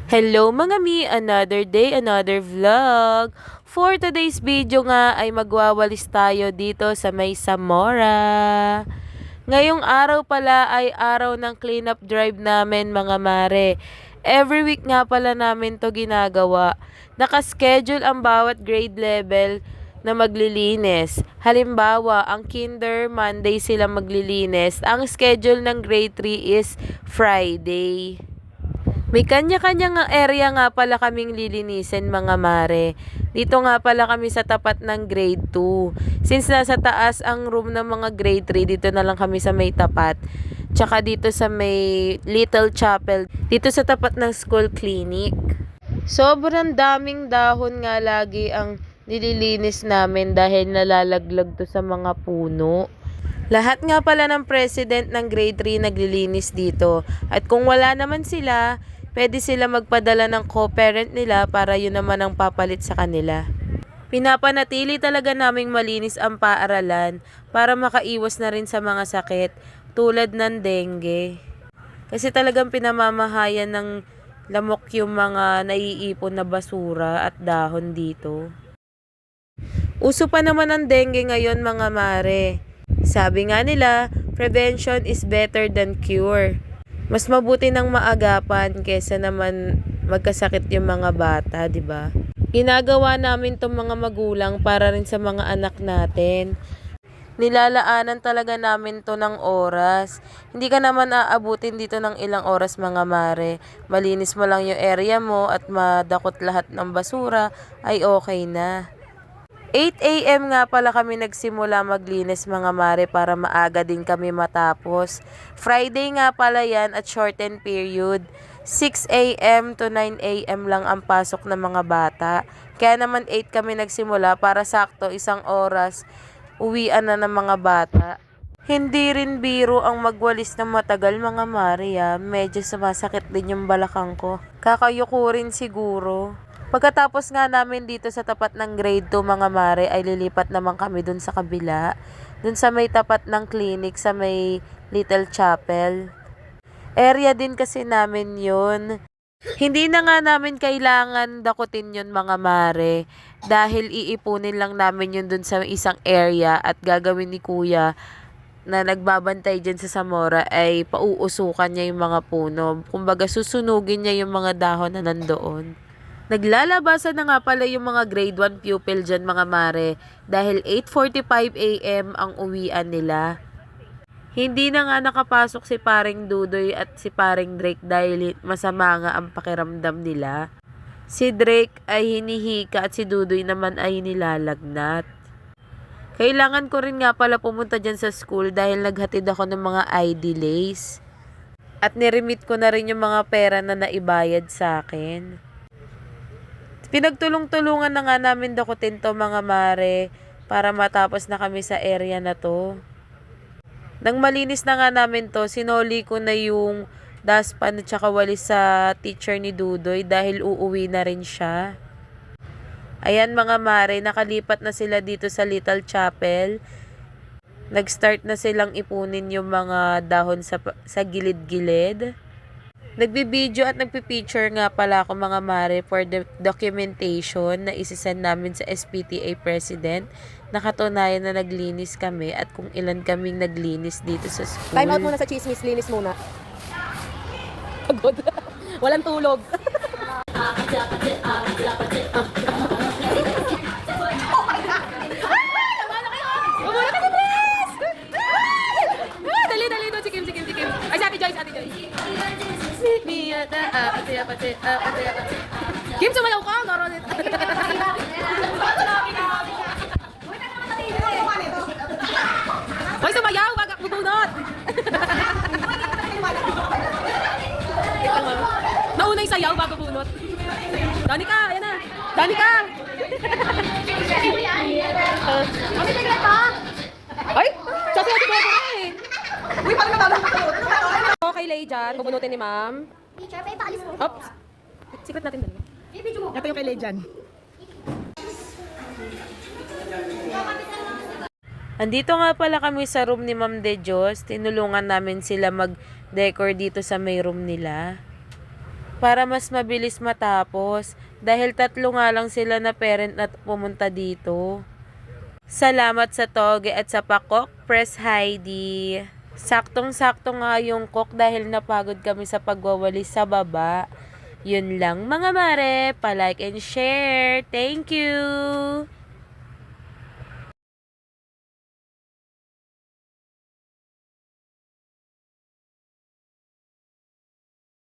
Hello mga mi, another day, another vlog. For today's video nga ay magwawalis tayo dito sa may Zamora. Ngayong araw pala ay araw ng cleanup drive namin mga mare. Every week nga pala namin to ginagawa. Nakaschedule ang bawat grade level na maglilinis. Halimbawa, ang kinder, Monday sila maglilinis. Ang schedule ng grade 3 is Friday. May kanya-kanya nga area nga pala kaming lilinisin mga mare. Dito nga pala kami sa tapat ng grade 2. Since nasa taas ang room ng mga grade 3, dito na lang kami sa may tapat. Tsaka dito sa may Little Chapel, dito sa tapat ng school clinic. Sobrang daming dahon nga lagi ang nililinis namin dahil nalalaglag to sa mga puno. Lahat nga pala ng president ng grade 3 naglilinis dito. At kung wala naman sila, pwede sila magpadala ng co-parent nila para yun naman ang papalit sa kanila. Pinapanatili talaga naming malinis ang paaralan para makaiwas na rin sa mga sakit tulad ng dengue. Kasi talagang pinamamahayan ng lamok yung mga naiipon na basura at dahon dito. Uso pa naman ang dengue ngayon mga mare. Sabi nga nila, prevention is better than cure. Mas mabuti nang maagapan kesa naman magkasakit yung mga bata, di ba? Ginagawa namin tong mga magulang para rin sa mga anak natin. Nilalaanan talaga namin to ng oras. Hindi ka naman aabutin dito ng ilang oras mga mare. Malinis mo lang yung area mo at madakot lahat ng basura ay okay na. 8 AM nga pala kami nagsimula maglinis mga mare para maaga din kami matapos. Friday nga pala yan at shortened period. 6 AM to 9 AM lang ang pasok ng mga bata. Kaya naman 8 kami nagsimula para sakto isang oras uwian na ng mga bata. Hindi rin biro ang magwalis ng matagal mga mare. Medyo sumasakit din yung balakang ko. Kakayuko rin siguro. Pagkatapos nga namin dito sa tapat ng grade 2 mga mare ay lilipat naman kami dun sa kabila. Dun sa may tapat ng clinic sa may Little Chapel. Area din kasi namin yun. Hindi na nga namin kailangan dakutin yun mga mare. Dahil iipunin lang namin yun dun sa isang area at gagawin ni kuya na nagbabantay dyan sa Zamora ay pauusukan niya yung mga puno. Kumbaga susunugin niya yung mga dahon na nandoon. Naglalabasan na nga pala yung mga grade 1 pupil dyan mga mare dahil 8:45 AM ang uwian nila. Hindi na nga nakapasok si paring Dudoy at si paring Drake dahil masama nga ang pakiramdam nila. Si Drake ay hinihika at si Dudoy naman ay nilalagnat. Kailangan ko rin nga pala pumunta dyan sa school dahil naghatid ako ng mga ID lace. At niremit ko na rin yung mga pera na naibayad sa akin. Pinagtulong-tulungan na nga namin dakutin to mga mare para matapos na kami sa area na to. Nang malinis na nga namin to, sinoli ko na yung dustpan at saka walis sa teacher ni Dudoy dahil uuwi na rin siya. Ayan mga mare, nakalipat na sila dito sa Little Chapel. Nag-start na silang ipunin yung mga dahon sa gilid-gilid. Nagbibideo at nagpipicture nga pala ako mga mare for the documentation na isisend namin sa SPTA President. Nakatunayan na naglinis kami at kung ilan kaming naglinis dito sa school. Time out muna sa chismis, linis muna. Pagod. Walang tulog. Dali doon si Kim. Ay, si Ate Joyce. Kim, sumayaw ka! Naroon ito. Hoy, sumayaw! Wag bubunot! Nauna yung sayaw bago bunot. Danica, ayan na! Danica! Ay! Sabi ko eh! Uy, paano natawag ka? Okay, lay dyan. Bubunutin ni ma'am. Teacher, may paalis mo. Oops! Secret natin dalawa. Ito yung kay lay dyan. Andito nga pala kami sa room ni Ma'am De Dios. Tinulungan namin sila mag-decor dito sa may room nila. para mas mabilis matapos. Dahil 3 nga lang sila na parent na pumunta dito. Salamat sa toge at sa pakok, Press Heidi. Saktong-sakto nga yung cook dahil napagod kami sa pagwawalis sa baba. Yun lang mga mare, pa-like and share. Thank you!